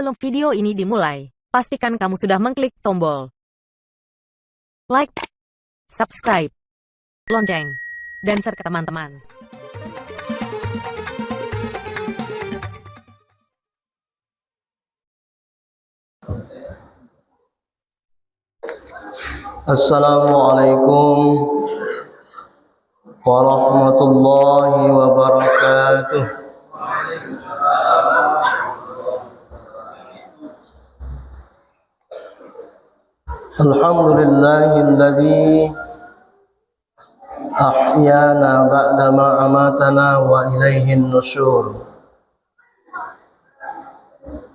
Sebelum video ini dimulai, pastikan kamu sudah mengklik tombol like, subscribe, lonceng, dan share ke teman-teman. Assalamualaikum warahmatullahi wabarakatuh. Alhamdulillahilladzi ahyana ba'dama amatana wa ilaihin nusyur.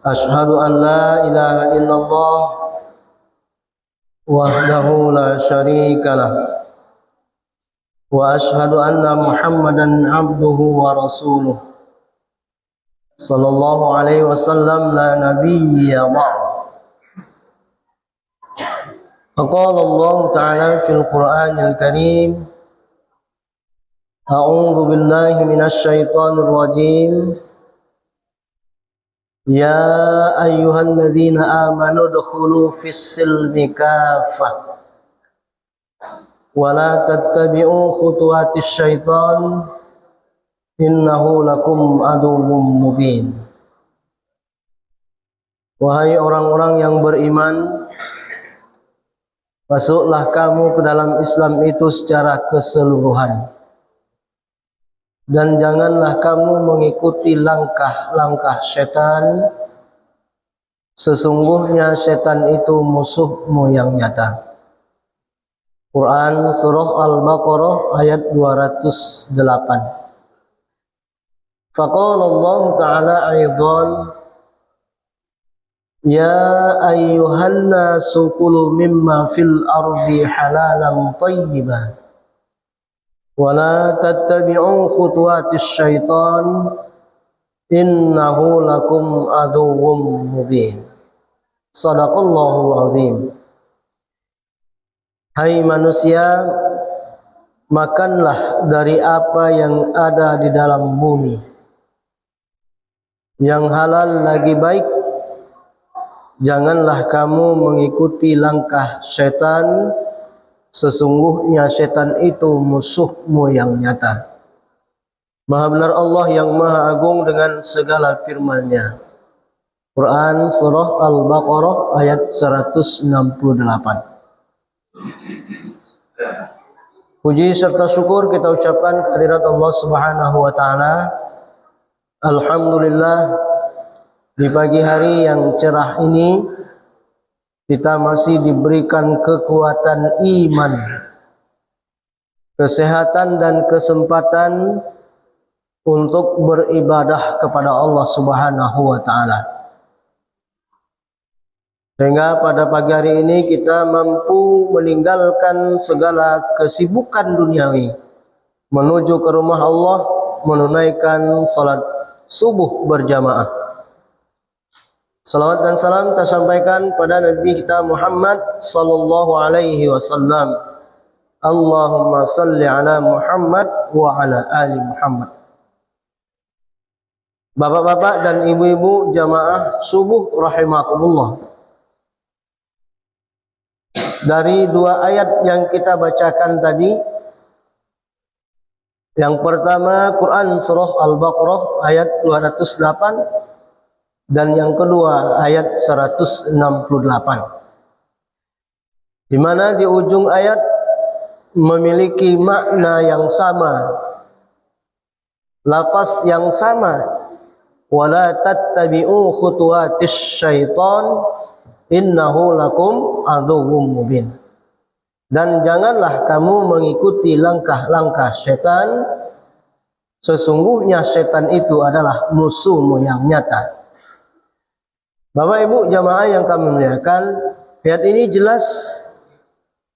Ashhadu an la ilaha illallah wahdahu la syarika lah, wa ashhadu anna Muhammadan abduhu wa rasuluh sallallahu alaihi wasallam la nabiyya ba'd. Faqala Allah ta'ala fil Qur'anil Karim, a'udzu billahi minasy syaithanir rajim. Ya ayyuhalladzina amanu udkhulu fis silmi kaffah wa la tattabi'u khutuwatis syaitan innahu lakum aduwwum mubin. Wahai orang-orang yang beriman, masuklah kamu ke dalam Islam itu secara keseluruhan, dan janganlah kamu mengikuti langkah-langkah setan. Sesungguhnya setan itu musuhmu yang nyata. Quran Surah Al-Baqarah ayat 208. Faqala Allah Ta'ala aidan, ya ayyuhan nasu kulu mimma fil ardi halalan tayyiban wa la tattabi'u khutuwatis syaitan innahu lakum aduwwum mubin. Shadaqallahul azim. Hai manusia, makanlah dari apa yang ada di dalam bumi, yang halal lagi baik. Janganlah kamu mengikuti langkah setan. Sesungguhnya setan itu musuhmu yang nyata. Maha benar Allah yang maha agung dengan segala firman-Nya. Quran Surah Al-Baqarah ayat 168. Puji serta syukur kita ucapkan kehadirat Allah Subhanahu wa Ta'ala. Alhamdulillah, di pagi hari yang cerah ini kita masih diberikan kekuatan iman, kesehatan dan kesempatan untuk beribadah kepada Allah Subhanahu wa Ta'ala. Sehingga pada pagi hari ini kita mampu meninggalkan segala kesibukan duniawi, menuju ke rumah Allah, menunaikan salat subuh berjamaah. Salawat dan salam tersampaikan pada Nabi kita Muhammad sallallahu alaihi wasallam. Allahumma salli ala Muhammad wa ala ali Muhammad. Bapak-bapak dan ibu-ibu jamaah subuh rahimakumullah. Dari dua ayat yang kita bacakan tadi, yang pertama Quran Surah Al-Baqarah ayat 208, dan yang kedua ayat 168, di mana di ujung ayat memiliki makna yang sama, lafaz yang sama, wala tattabi'u khutuwatis syaitan innahu lakum aduwwum mubin. Dan janganlah kamu mengikuti langkah-langkah setan, sesungguhnya setan itu adalah musuhmu yang nyata. Bapak Ibu jamaah yang kami muliakan, ayat ini jelas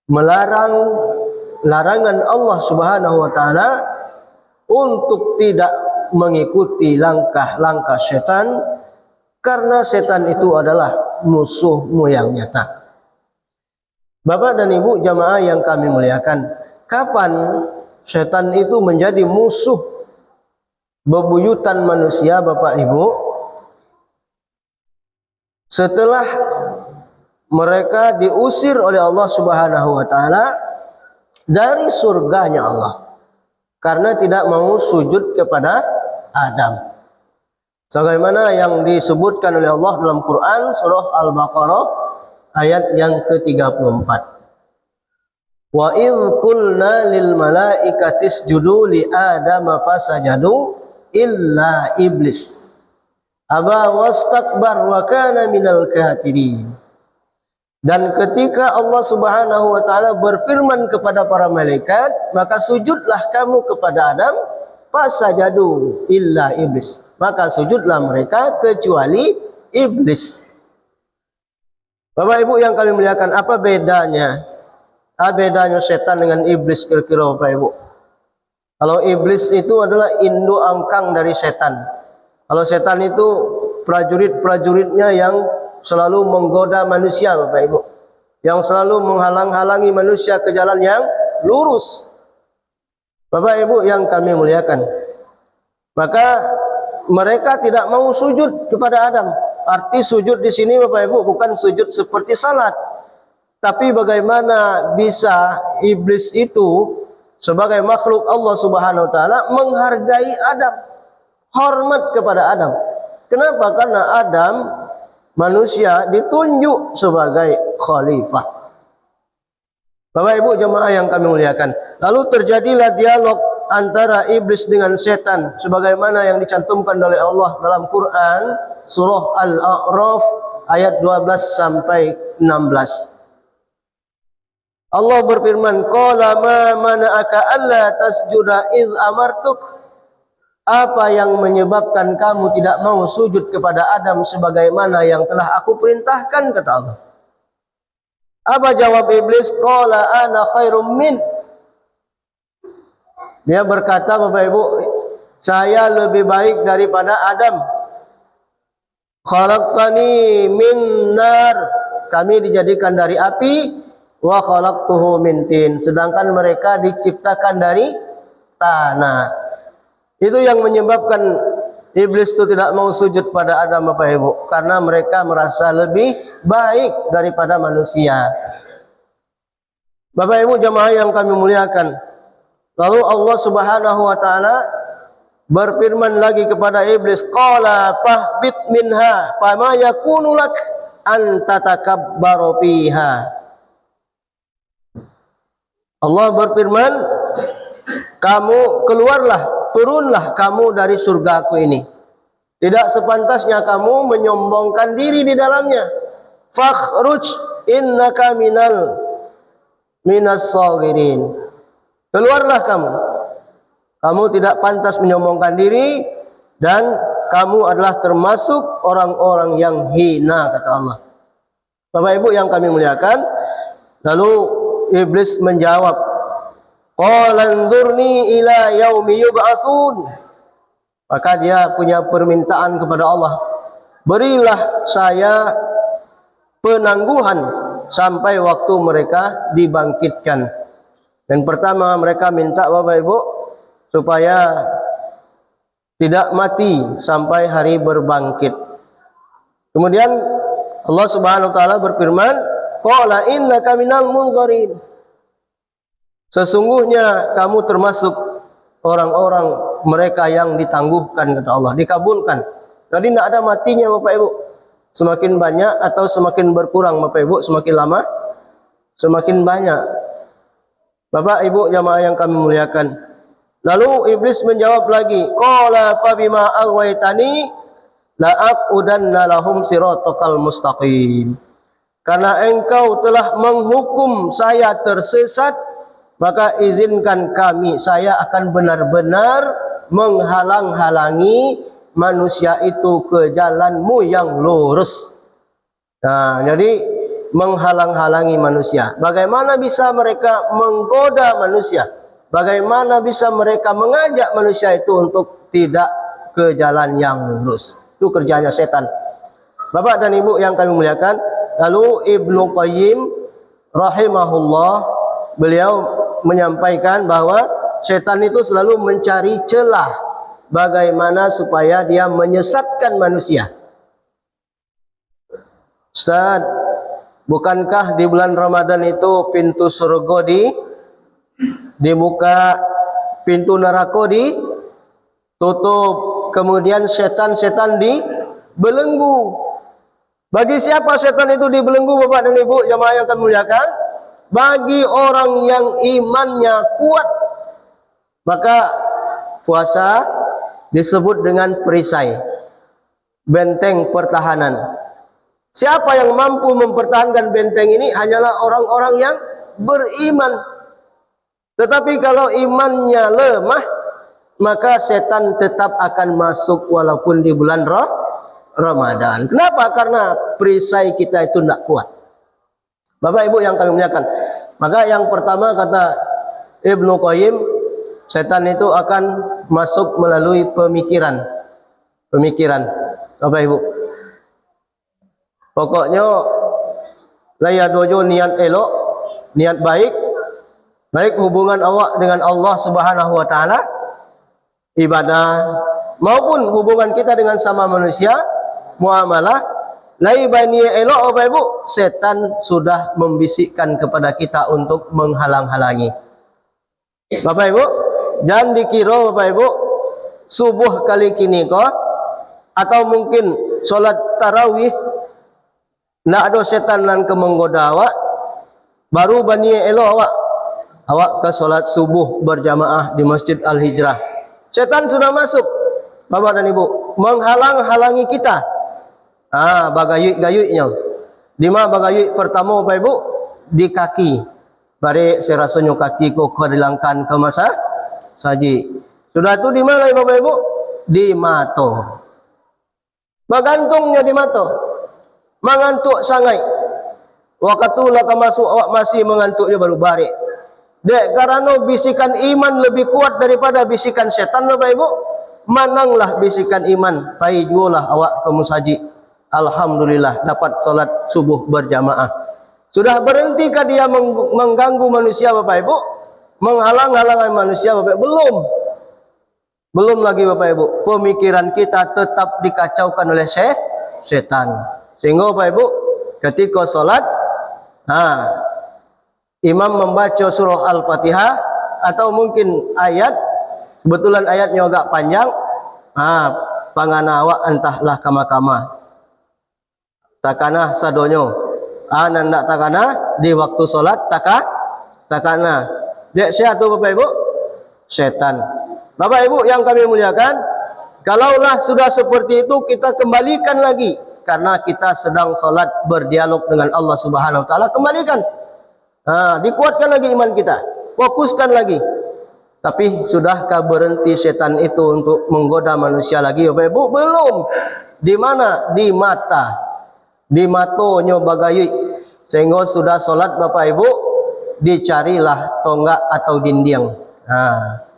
melarang larangan Allah Subhanahu wa Ta'ala untuk tidak mengikuti langkah-langkah setan, karena setan itu adalah musuhmu yang nyata. Bapak dan Ibu jamaah yang kami muliakan, kapan setan itu menjadi musuh bebuyutan manusia Bapak Ibu? setelah mereka diusir oleh Allah Subhanahu wa taala dari surganya Allah karena tidak mau sujud kepada Adam. Sebagaimana yang disebutkan oleh Allah dalam Quran surah Al-Baqarah ayat yang ke-34. Wa idh qulna lil malaikati isjudu li Adama fasajadu illa iblis aba wastakbar wa kana minal kafirin. Dan ketika Allah Subhanahu wa taala berfirman kepada para malaikat, maka sujudlah kamu kepada Adam, fasajadu illa iblis. Maka sujudlah mereka kecuali iblis. Bapak Ibu yang kami muliakan, apa bedanya? Apa bedanya setan dengan iblis kira-kira Bapak Ibu? Kalau iblis itu adalah induk angkang dari setan. Kalau setan itu prajurit-prajuritnya yang selalu menggoda manusia Bapak Ibu, yang selalu menghalang-halangi manusia ke jalan yang lurus. Bapak Ibu yang kami muliakan, maka mereka tidak mau sujud kepada Adam. Arti sujud di sini Bapak Ibu bukan sujud seperti salat, tapi bagaimana bisa iblis itu sebagai makhluk Allah Subhanahu wa taala menghargai Adam, hormat kepada Adam. Kenapa? Karena Adam manusia ditunjuk sebagai khalifah. Bapak Ibu jemaah yang kami muliakan, lalu terjadilah dialog antara iblis dengan setan sebagaimana yang dicantumkan oleh Allah dalam Quran surah Al-A'raf ayat 12 sampai 16. Allah berfirman, qala ma mana'aka alla tasjuda idz amartuk. Apa yang menyebabkan kamu tidak mau sujud kepada Adam sebagaimana yang telah aku perintahkan, kata Allah. Apa jawab iblis? Qala ana khairum min. Dia berkata, Bapak Ibu, saya lebih baik daripada Adam. Khalaqtani min nar. Kami dijadikan dari api, wa khalaqtuhu min tin. Sedangkan mereka diciptakan dari tanah. Itu yang menyebabkan iblis itu tidak mau sujud pada Adam Bapak Ibu, karena mereka merasa lebih baik daripada manusia. Bapak Ibu jemaah yang kami muliakan, lalu Allah Subhanahu wa taala berfirman lagi kepada iblis, qala fahbit minha fama yakunu lak an tatakabbaru fiha. Allah berfirman, kamu keluarlah, turunlah kamu dari surgaku ini. Tidak sepantasnya kamu menyombongkan diri di dalamnya. Fakhruj innaka minas saghirin. Keluarlah kamu. Kamu tidak pantas menyombongkan diri dan kamu adalah termasuk orang-orang yang hina, kata Allah. Bapak Ibu yang kami muliakan, lalu iblis menjawab, qala anzurni ila yaumi yub'atsun. Maka dia punya permintaan kepada Allah, berilah saya penangguhan sampai waktu mereka dibangkitkan. Dan pertama mereka minta Bapak Ibu supaya tidak mati sampai hari berbangkit. Kemudian Allah Subhanahu wa taala berfirman, qala innaka minal munzarin. Sesungguhnya kamu termasuk orang-orang mereka yang ditangguhkan, kata Allah, dikabulkan. Jadi tidak ada matinya Bapak Ibu. Semakin banyak atau semakin berkurang Bapak Ibu, semakin lama semakin banyak. Bapak Ibu jamaah yang kami muliakan. Lalu iblis menjawab lagi, qala fa bima aghwaytani la aqudanna lahum siratal mustaqim. Karena engkau telah menghukum saya tersesat, maka izinkan kami, saya akan benar-benar menghalang-halangi manusia itu ke jalanmu yang lurus. Nah, jadi menghalang-halangi manusia. Bagaimana bisa mereka menggoda manusia? Bagaimana bisa mereka mengajak manusia itu untuk tidak ke jalan yang lurus? Itu kerjanya setan. Bapak dan Ibu yang kami muliakan, lalu Ibnu Qayyim rahimahullah, beliau menyampaikan bahwa setan itu selalu mencari celah bagaimana supaya dia menyesatkan manusia. Ustaz, bukankah di bulan Ramadan itu pintu surga dibuka, pintu neraka ditutup, kemudian setan-setan dibelenggu? Bagi siapa setan itu dibelenggu, Bapak dan Ibu jamaah yang kami muliakan? Bagi orang yang imannya kuat. Maka puasa disebut dengan perisai, benteng pertahanan. Siapa yang mampu mempertahankan benteng ini hanyalah orang-orang yang beriman. Tetapi kalau imannya lemah, maka setan tetap akan masuk walaupun di bulan Ramadan. Kenapa? Karena perisai kita itu tidak kuat. Bapak Ibu yang kami muliakan. Maka yang pertama kata Ibnu Qayyim, setan itu akan masuk melalui pemikiran. Bapak Ibu. Pokoknya laya dojo niat elok, niat baik hubungan awak dengan Allah Subhanahu wa taala, ibadah maupun hubungan kita dengan sama manusia, muamalah, lai bani elok Bapak Ibu, setan sudah membisikkan kepada kita untuk menghalang-halangi. Bapak Ibu, jangan dikira Bapak Ibu subuh kali kini atau mungkin solat tarawih nak ada setan lan ke menggoda awak, baru bani elok awak ke solat subuh berjamaah di Masjid Al-Hijrah. Setan sudah masuk, Bapak dan Ibu, menghalang-halangi kita. Bagayuk-gayuknya. Di mana bagayuk pertama Bapak Ibu? Di kaki. Bari serasanya kaki ko dilangkan ke masa saji. Sudah itu di mana Bapak Ibu? Di mata. Bagantungnya di mata. Mengantuk sangai. Waktu laka masuk awak masih mengantuk dia baru balik. Dek karena bisikan iman lebih kuat daripada bisikan setan Bapak Ibu. Mananglah bisikan iman, pai jualah awak ke musaji. Alhamdulillah dapat salat subuh berjamaah. Sudah berhentikah dia mengganggu manusia Bapak Ibu? Menghalang-halangi manusia Bapak Ibu? Belum lagi Bapak Ibu. Pemikiran kita tetap dikacaukan oleh setan. Sehingga Bapak Ibu ketika salat, imam membaca surah Al-Fatihah atau mungkin ayat, kebetulan ayatnya agak panjang, pangana awak entahlah kama-kama. Takana sadonyo. Ndak takana di waktu salat takana. Dek siapa tu Bapak Ibu? Setan. Bapak Ibu yang kami muliakan, kalaulah sudah seperti itu kita kembalikan lagi karena kita sedang salat berdialog dengan Allah Subhanahu wa taala, kembalikan. Dikuatkan lagi iman kita, fokuskan lagi. Tapi sudahkah berhenti setan itu untuk menggoda manusia lagi Bapak Ibu? Belum. Di mana? Di mata. Di matonya bagayui. Sehingga sudah solat Bapak Ibu, dicarilah tonggak atau dinding.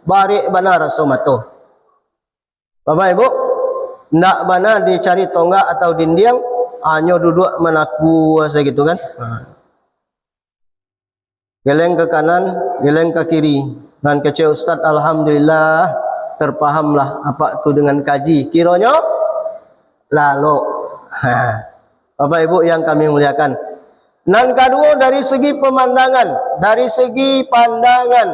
Bari bana rasa mato. Bapak Ibu, ndak bana dicari tonggak atau dinding, hanya duduk menaku segitu kan. Geleng ke kanan, geleng ke kiri. Dan kecil Ustaz, alhamdulillah terpahamlah apa itu dengan kaji. Kiranya lalu. Bapak Ibu yang kami muliakan. Dan kedua dari segi pemandangan, dari segi pandangan.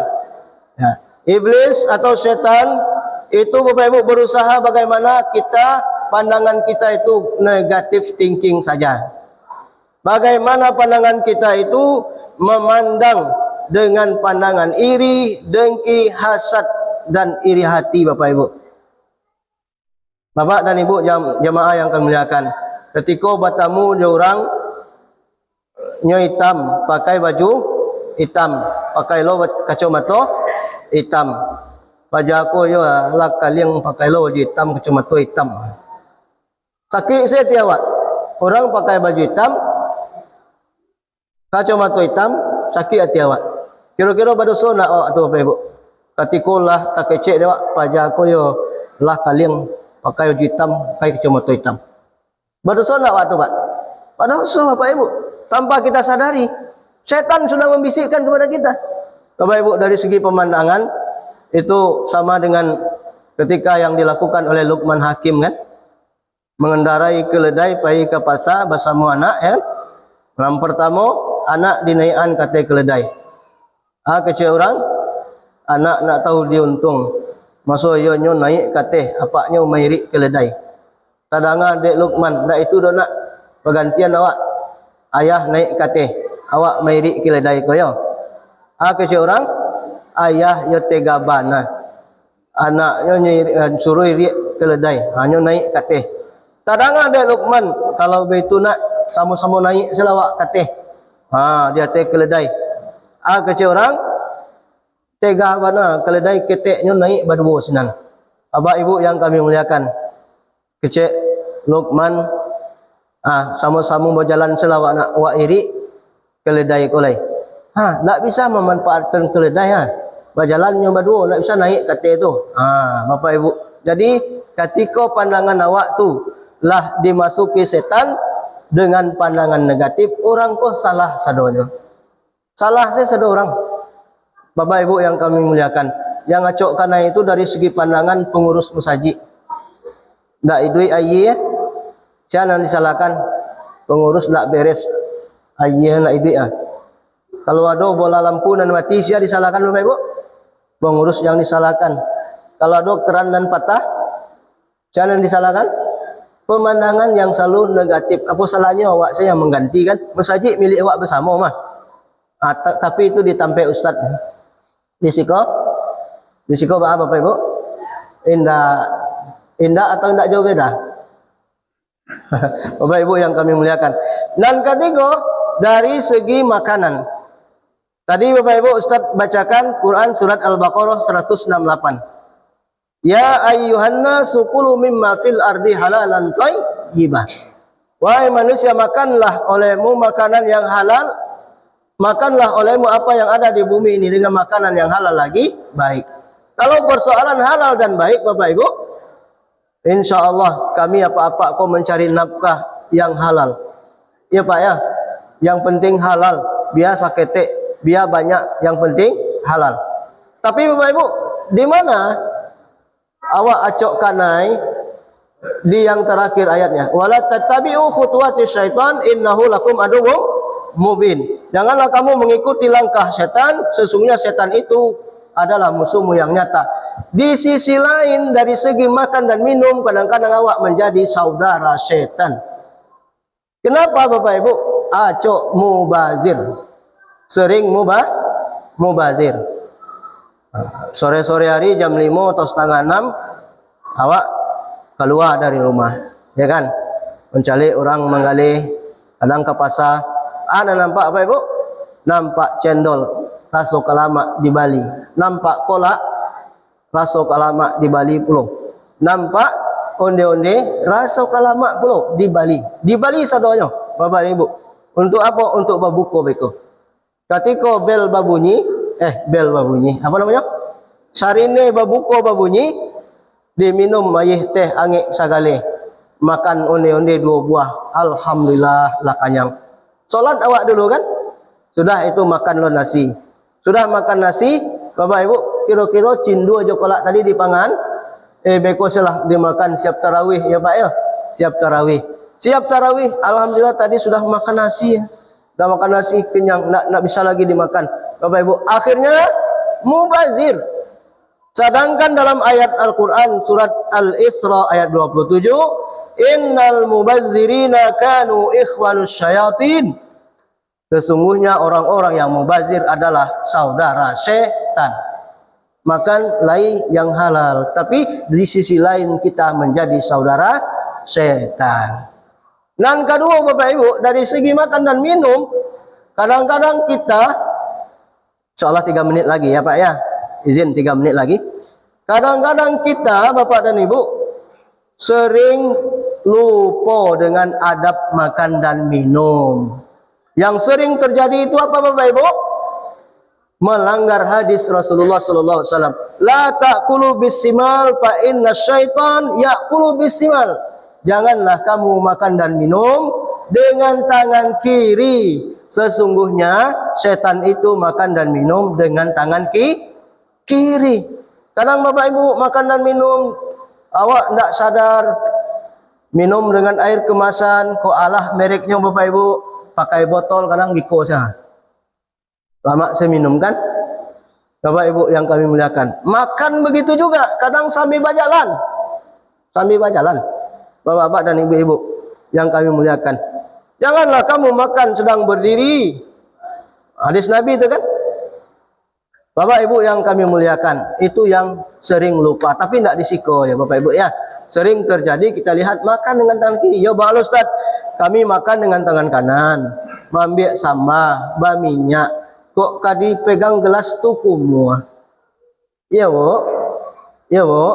Iblis atau setan itu Bapak Ibu berusaha bagaimana kita, pandangan kita itu negatif thinking saja. Bagaimana pandangan kita itu memandang dengan pandangan iri, dengki, hasad, dan iri hati Bapak Ibu. Bapak dan Ibu jamaah yang kami muliakan, ketika bertemu dia orang hitam, pakai baju hitam, pakai lo kacamata hitam. Wajah aku ya lah kalian pakai lo baju hitam, kacamata hitam. Sakit saya tiawat. Orang pakai baju hitam, kacamata hitam, sakit hati awak. Kira-kira berdosa nak awak tu Bapak Ibu? Ketika lah tak kecek dia awak, wajah aku ya lah kalian pakai baju hitam, pakai kacamata hitam. Berdosa nak awak tu Pak? Berdosa Bapak Ibu. Tanpa kita sadari, setan sudah membisikkan kepada kita. Bapak Ibu, dari segi pemandangan itu sama dengan ketika yang dilakukan oleh Luqman Hakim kan? mengendarai keledai pergi ke pasar bersama anak ya. Yang pertama anak dinaikan kata keledai. Kecil orang anak nak tahu dia untung. Masa ionyo naik kata apaknya mairi keledai. Tadanga dek Luqman, dak itu dah nak pergantian awak. Ayah naik kata awak mairi keledai ko yo. Kecil orang ayah yo tega bana. Anaknya suruh iri keledai, hanya naik kata. Tadanga dek Luqman, kalau begitu nak sama-sama naik selawak kata. Dia teh keledai. Kecil orang tega bana keledai keteknya naik berdua sinan. Abah ibu yang kami muliakan, kecil Luqman sama-sama berjalan selawak nak wak iri keledai kolai. Tak bisa memanfaatkan keledai berjalannya berdua, tak bisa naik kata itu. Bapak ibu. Jadi ketika pandangan awak tu lah dimasuki setan dengan pandangan negatif, orang kok salah sadonya. Salah saya sado orang. Bapak ibu yang kami muliakan, yang ngacok kana itu dari segi pandangan pengurus masjid. Ndak idui ayi jangan disalahkan pengurus ndak beres ayi ndak idui Kalau ada bola lampu dan mati sia disalahkan Bapak ibu. Pengurus yang disalahkan. Kalau ada keran dan patah jangan disalahkan. Pemandangan yang selalu negatif. Apa salahnya awak saya yang mengganti kan? Masjid milik awak bersama mah. Tapi itu ditampai ustaz. Risiko apa Bapak Ibu? Indah atau tidak jauh beda? Bapak Ibu yang kami muliakan. Dan ketiga, dari segi makanan. Tadi Bapak Ibu Ustaz bacakan Quran surat Al-Baqarah 168. Ya ayyuhan nasu kulu mimma fil ardi halalan thayyibah. Wahai manusia, makanlah olehmu makanan yang halal. Makanlah olehmu apa yang ada di bumi ini dengan makanan yang halal lagi baik. Kalau persoalan halal dan baik Bapak Ibu, insya Allah kami apa-apa kau mencari nafkah yang halal. Ya Pak ya, yang penting halal. Biar saketek, biar banyak, yang penting halal. Tapi Bapak Ibu, di mana awak acok kanai di yang terakhir ayatnya? Wala tattabi'u khutuwati syaitan innahu lakum aduwwum mubin. Janganlah kamu mengikuti langkah setan, sesungguhnya setan itu adalah musuhmu yang nyata. Di sisi lain dari segi makan dan minum kadang-kadang awak menjadi saudara setan. Kenapa Bapak Ibu? Acok mubazir. Sering mubazir. Sore-sore hari jam 5 atau setengah 6 awak keluar dari rumah, ya kan? Mencari orang menggali, kadang ke pasar. Ana nampak apa Ibu? Nampak cendol rasa kalamak di Bali. Nampak kolak rasa kalamak di Bali pulau. Nampak onde-onde rasa kalamak pulau di Bali. Di Bali sadonya, Bapak Ibu. Untuk apa? Untuk berbuka beko. Ketika bel babunyi, apa namanya? Sarine berbuka babunyi, diminum air teh angin sagale. Makan onde-onde 2 buah. Alhamdulillah lah kanyang. Solat awak dulu kan? Sudah itu makan lo nasi. Sudah makan nasi, Bapak Ibu, kira-kira cindu aja kolak tadi dipangan. Beko selah dimakan siap tarawih ya Pak ya. Siap tarawih. Siap tarawih, alhamdulillah tadi sudah makan nasi. Sudah makan nasi kenyang, nak bisa lagi dimakan. Bapak Ibu, akhirnya mubazir. Sedangkan dalam ayat Al-Qur'an surat Al-Isra ayat 27, innal mubazzirina kanu ikhwanus syayatin. Sesungguhnya orang-orang yang mubazir adalah saudara setan. Makan lain yang halal, tapi di sisi lain kita menjadi saudara setan. Dan kedua Bapak Ibu, dari segi makan dan minum, kadang-kadang kita, seolah 3 menit lagi ya Pak ya, izin 3 menit lagi. Kadang-kadang kita Bapak dan Ibu sering lupa dengan adab makan dan minum. Yang sering terjadi itu apa Bapak Ibu? Melanggar hadis Rasulullah sallallahu alaihi wasallam. La ta'kulu bisimal fa inna syaitan ya'kulu bisimal. Janganlah kamu makan dan minum dengan tangan kiri. Sesungguhnya setan itu makan dan minum dengan tangan kiri. Kadang Bapak Ibu makan dan minum awak tidak sadar Minum dengan air kemasan, kok alah mereknya Bapak Ibu, pakai botol kadang giko saja. Lama saya minum kan? Bapak Ibu yang kami muliakan. Makan begitu juga, kadang sambil berjalan. Sambil berjalan. Bapak-bapak dan ibu-ibu yang kami muliakan. Janganlah kamu makan sedang berdiri. Hadis Nabi itu kan? Bapak Ibu yang kami muliakan, itu yang sering lupa, tapi tidak disiko ya Bapak Ibu ya. Sering terjadi kita lihat makan dengan tangan kiri. Ya Pak Ustaz, kami makan dengan tangan kanan. Mambiak sama, minyak. Kok kadi pegang gelas tu kumuh. Ya Bu. Ya Bu.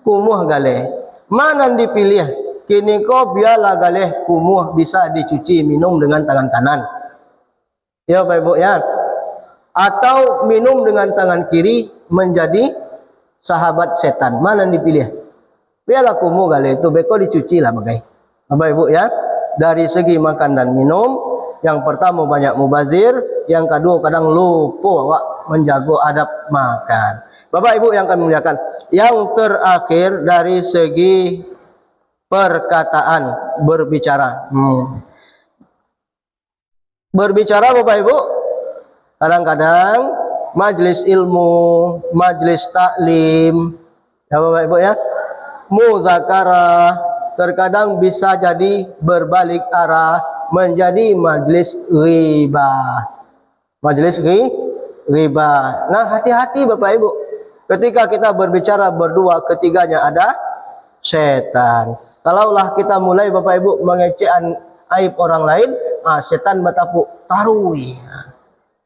Kumuh galeh. Mana dipilih? Kini kau biarlah galeh kumuh bisa dicuci minum dengan tangan kanan. Ya Bapak Ibu ya. Atau minum dengan tangan kiri menjadi sahabat setan. Mana dipilih? Biarlah kumuh galeh itu beko dicuci lah bagai. Bapak Ibu ya. Dari segi makan dan minum, yang pertama banyak mubazir, yang kedua kadang lupa menjaga adab makan. Bapak Ibu yang kami muliakan, yang terakhir dari segi perkataan berbicara. Berbicara Bapak Ibu, kadang-kadang majlis ilmu, majlis taklim, ya Bapak Ibu ya, muzakarah, terkadang bisa jadi berbalik arah menjadi majlis ghibah. Majlis ghibah. Nah, hati-hati Bapak Ibu. Ketika kita berbicara berdua, ketiganya ada setan. Kalaulah kita mulai Bapak Ibu mengecekan aib orang lain, setan bertapuk tarui.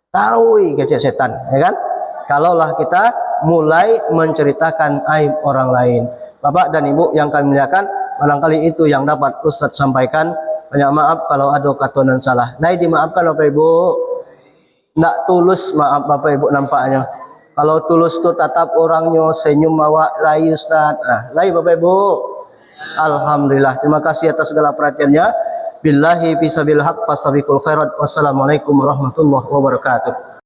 Tarui kecek setan, ya kan? Kalaulah kita mulai menceritakan aib orang lain. Bapak dan Ibu yang kami muliakan, barangkali itu yang dapat Ustaz sampaikan. Banyak maaf kalau ada kata dan salah. Nah, dimaafkan Bapak Ibu. Tidak tulus maaf Bapak Ibu nampaknya. Kalau tulus tu tatap orangnya senyum awak lai Ustaz. Lai Bapak Ibu. Alhamdulillah. Terima kasih atas segala perhatiannya. Billahi fisabilil haq fastabiqul khairat. Wassalamualaikum warahmatullahi wabarakatuh.